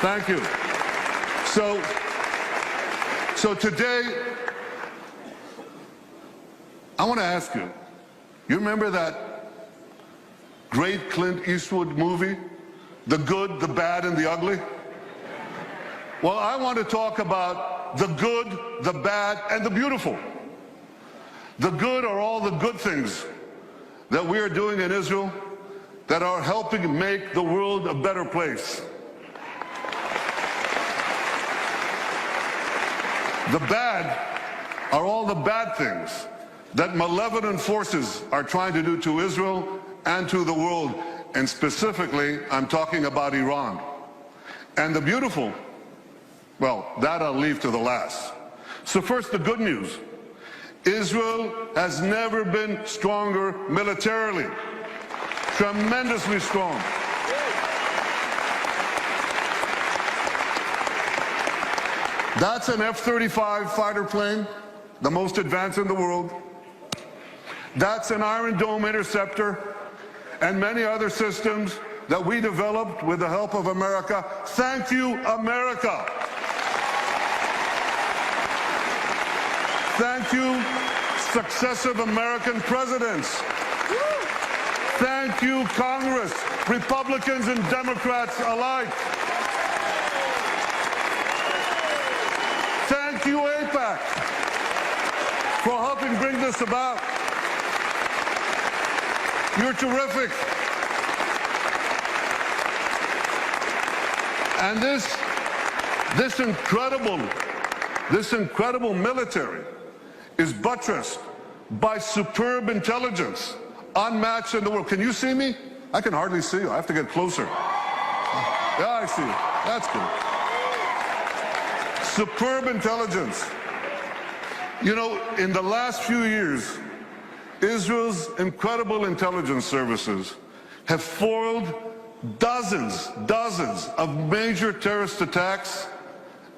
Thank you. So today, I want to ask you, you remember that great Clint Eastwood movie, The Good, the Bad, and the Ugly? Well, I want to talk about the good, the bad, and the beautiful. The good are all the good things that we are doing in Israel that are helping make the world a better place. The bad are all the bad things that malevolent forces are trying to do to Israel and to the world. And specifically, I'm talking about Iran. And the beautiful, well, that I'll leave to the last. So first, the good news. Israel has never been stronger militarily. Tremendously strong. That's an F-35 fighter plane, the most advanced in the world. That's an Iron Dome interceptor and many other systems that we developed with the help of America. Thank you, America. Thank you, successive American presidents. Thank you, Congress, Republicans and Democrats alike. Thank you, AIPAC, for helping bring this about. You're terrific. And this incredible military is buttressed by superb intelligence, unmatched in the world. Can you see me? I can hardly see you. I have to get closer. Yeah, I see you. That's good. Superb intelligence. You know, in the last few years, Israel's incredible intelligence services have foiled dozens of major terrorist attacks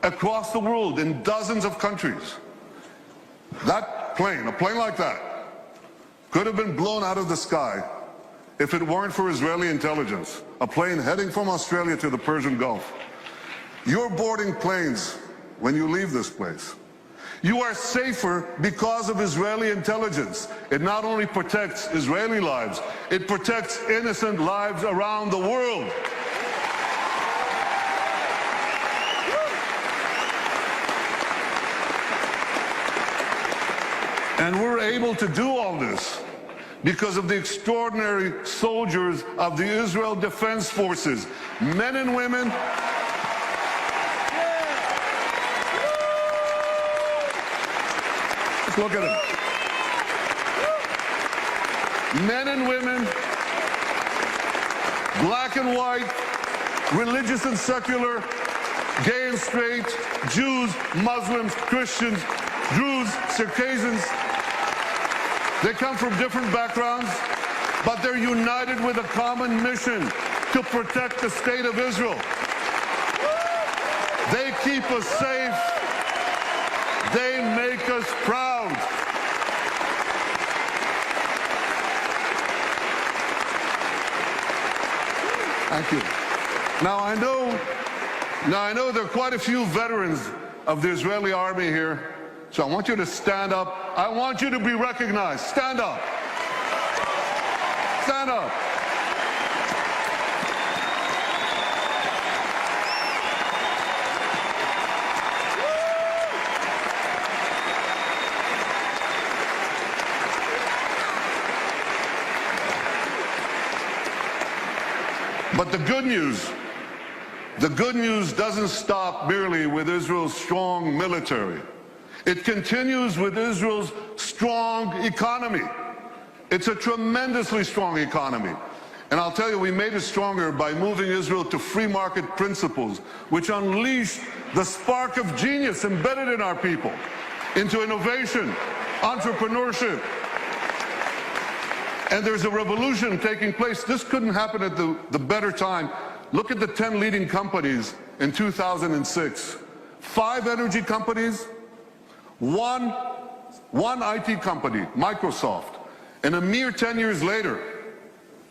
across the world in dozens of countries. That plane, a plane like that, could have been blown out of the sky if it weren't for Israeli intelligence. A plane heading from Australia to the Persian Gulf. You're boarding planes when you leave this place. You are safer because of Israeli intelligence. It not only protects Israeli lives, it protects innocent lives around the world. And we're able to do all this because of the extraordinary soldiers of the Israel Defense Forces, men and women. Let's look at them. Men and women, black and white, religious and secular, gay and straight, Jews, Muslims, Christians, Druze, Circassians. They come from different backgrounds, but they're united with a common mission to protect the state of Israel. They keep us safe. They make us proud. Thank you. Now I know there are quite a few veterans of the Israeli army here. So I want you to stand up. I want you to be recognized. Stand up. Stand up. But the good news doesn't stop merely with Israel's strong military. It continues with Israel's strong economy. It's a tremendously strong economy. And I'll tell you, we made it stronger by moving Israel to free market principles, which unleashed the spark of genius embedded in our people into innovation, entrepreneurship. And there's a revolution taking place. This couldn't happen at the better time. Look at the 10 leading companies in 2006. 5 energy companies, one IT company, Microsoft. And a mere 10 years later,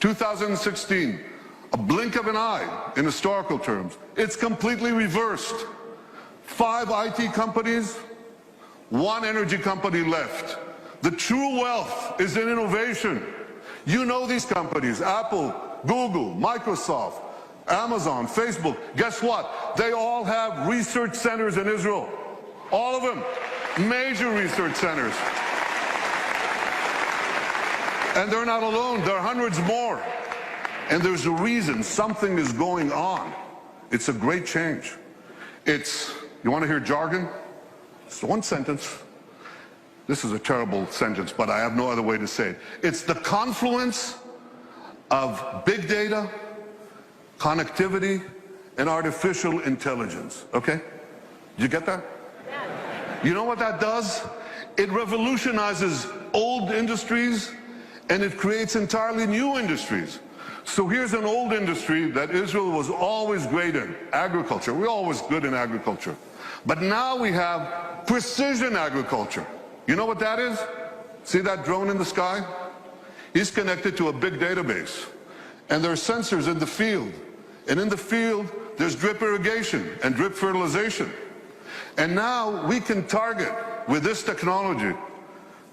2016, a blink of an eye in historical terms. It's completely reversed. 5 IT companies, 1 energy company left. The true wealth is in innovation. You know these companies, Apple, Google, Microsoft, Amazon, Facebook. Guess what? They all have research centers in Israel. All of them. Major research centers. And they're not alone. There are hundreds more. And there's a reason. Something is going on. It's a great change. It's, you want to hear jargon? It's one sentence. This is a terrible sentence, but I have no other way to say it. It's the confluence of big data, connectivity, and artificial intelligence. Okay? Did you get that? Yeah. You know what that does? It revolutionizes old industries, and it creates entirely new industries. So here's an old industry that Israel was always great in, agriculture. We're always good in agriculture. But now we have precision agriculture. You know what that is? See that drone in the sky? He's connected to a big database. And there are sensors in the field. And in the field, there's drip irrigation and drip fertilization. And now we can target, with this technology,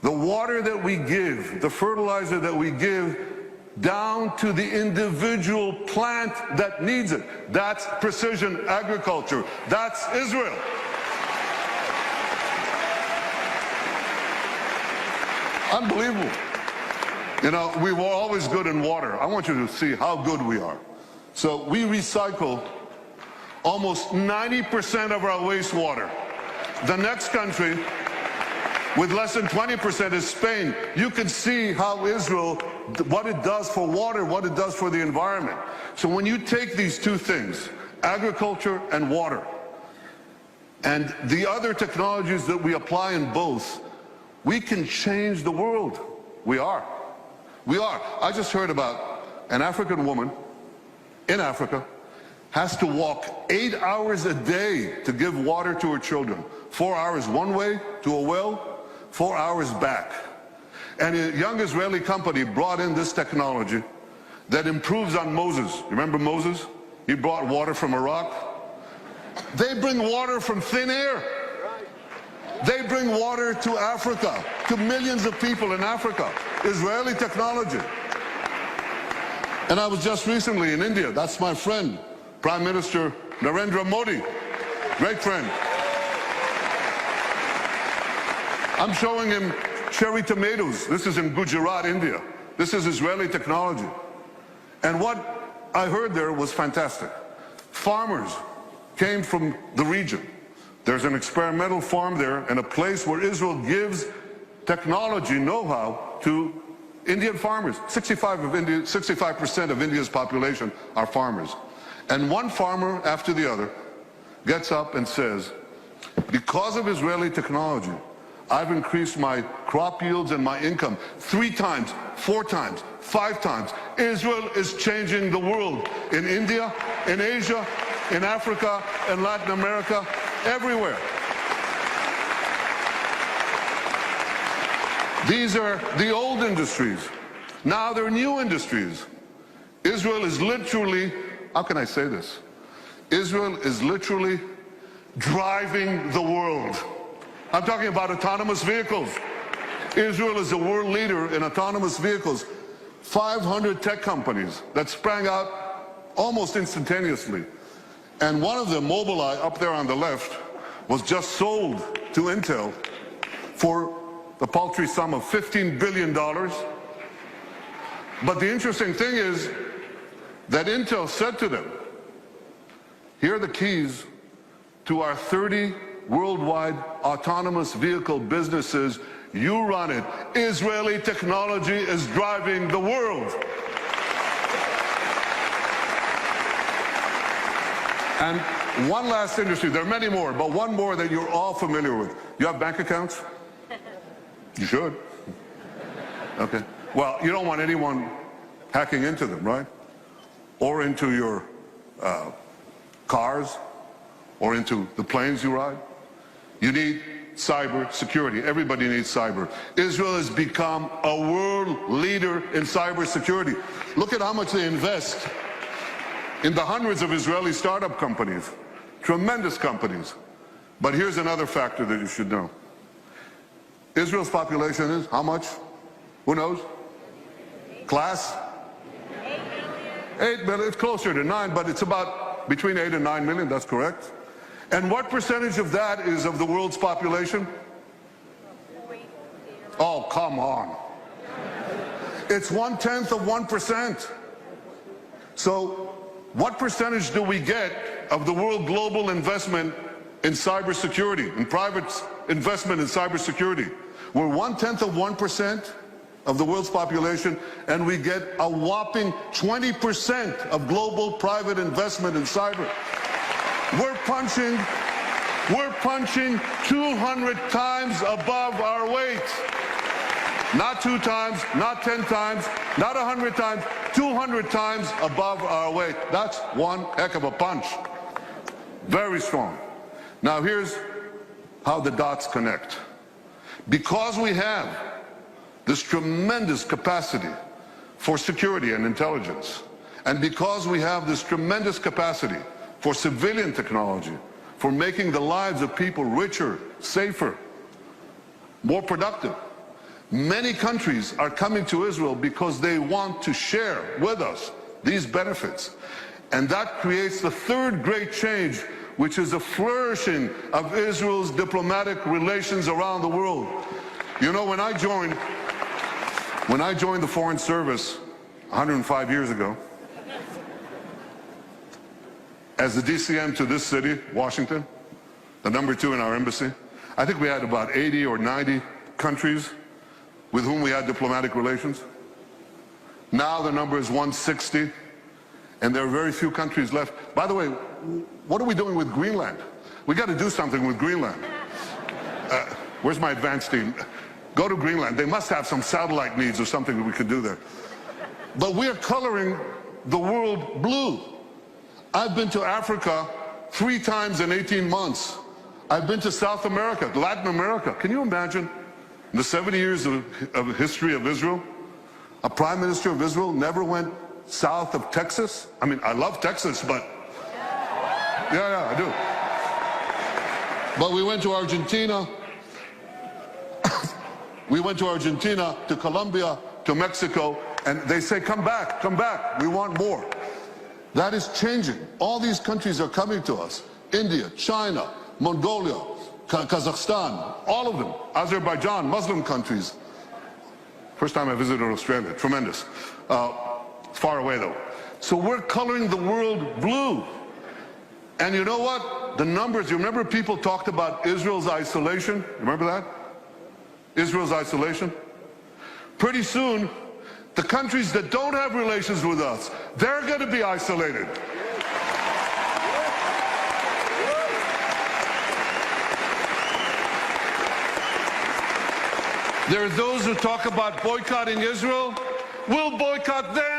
the water that we give, the fertilizer that we give, down to the individual plant that needs it. That's precision agriculture. That's Israel. Unbelievable. You know, we were always good in water. I want you to see how good we are. So we recycle almost 90% of our wastewater. The next country with less than 20% is Spain. You can see how Israel, what it does for water, what it does for the environment. So when you take these two things, agriculture and water, and the other technologies that we apply in both, we can change the world. We are. We are. I just heard about an African woman in Africa has to walk 8 hours a day to give water to her children. 4 hours one way to a well, 4 hours back. And a young Israeli company brought in this technology that improves on Moses. Remember Moses? He brought water from a rock. They bring water from thin air. They bring water to Africa, to millions of people in Africa. Israeli technology. And I was just recently in India. That's my friend, Prime Minister Narendra Modi. Great friend. I'm showing him cherry tomatoes. This is in Gujarat, India. This is Israeli technology. And what I heard there was fantastic. Farmers came from the region. There's an experimental farm there and a place where Israel gives technology know-how to Indian farmers. 65% of India's population are farmers. And one farmer after the other gets up and says, because of Israeli technology, I've increased my crop yields and my income 3 times, 4 times, 5 times. Israel is changing the world in India, in Asia, in Africa, in Latin America, everywhere. These are the old industries. Now they're new industries. Israel is literally, how can I say this? Israel is literally driving the world. I'm talking about autonomous vehicles. Israel is a world leader in autonomous vehicles. 500 tech companies that sprang out almost instantaneously. And one of them, Mobileye, up there on the left, was just sold to Intel for the paltry sum of $15 billion. But the interesting thing is that Intel said to them, here are the keys to our 30 worldwide autonomous vehicle businesses. You run it. Israeli technology is driving the world. And one last industry, there are many more, but one more that you're all familiar with. You have bank accounts? You should. Okay. Well, you don't want anyone hacking into them, right? Or into your cars, or into the planes you ride. You need cyber security. Everybody needs cyber. Israel has become a world leader in cyber security. Look at how much they invest in the hundreds of Israeli startup companies, tremendous companies. But here's another factor that you should know. Israel's population is how much? Who knows? Class? 8 million. It's closer to 9, but it's about between 8 and 9 million, that's correct. And what percentage of that is of the world's population? Oh, come on. It's 1/10 of 1%. So what percentage do we get of the world global investment in cybersecurity, in private investment in cybersecurity? We're 1/10 of 1% of the world's population, and we get a whopping 20% of global private investment in cyber. We're punching 200 times above our weight. Not 2 times, not 10 times, not 100 times, 200 times above our weight. That's one heck of a punch. Very strong. Now here's how the dots connect. Because we have this tremendous capacity for security and intelligence, and because we have this tremendous capacity for civilian technology, for making the lives of people richer, safer, more productive, many countries are coming to Israel because they want to share with us these benefits. And that creates the third great change, which is a flourishing of Israel's diplomatic relations around the world. You know, when I joined the Foreign Service 105 years ago, as the DCM to this city, Washington, the #2 in our embassy, I think we had about 80 or 90 countries with whom we had diplomatic relations. Now the number is 160, and there are very few countries left. By the way, what are we doing with Greenland? We got to do something with Greenland. Where's my advanced team? Go to Greenland. They must have some satellite needs or something that we could do there. But we are coloring the world blue. I've been to Africa 3 times in 18 months. I've been to South America, Latin America. Can you imagine? In the 70 years of history of Israel, a prime minister of Israel never went south of Texas? I mean, I love Texas, but yeah, I do. But we went to Argentina. We went to Argentina, to Colombia, to Mexico, and they say, come back, we want more. That is changing. All these countries are coming to us. India, China, Mongolia, Kazakhstan, all of them. Azerbaijan, Muslim countries. First time I visited Australia, tremendous. Far away though. So we're coloring the world blue. And you know what? The numbers, you remember people talked about Israel's isolation? Remember that? Israel's isolation? Pretty soon, the countries that don't have relations with us, they're going to be isolated. There are those who talk about boycotting Israel. We'll boycott them.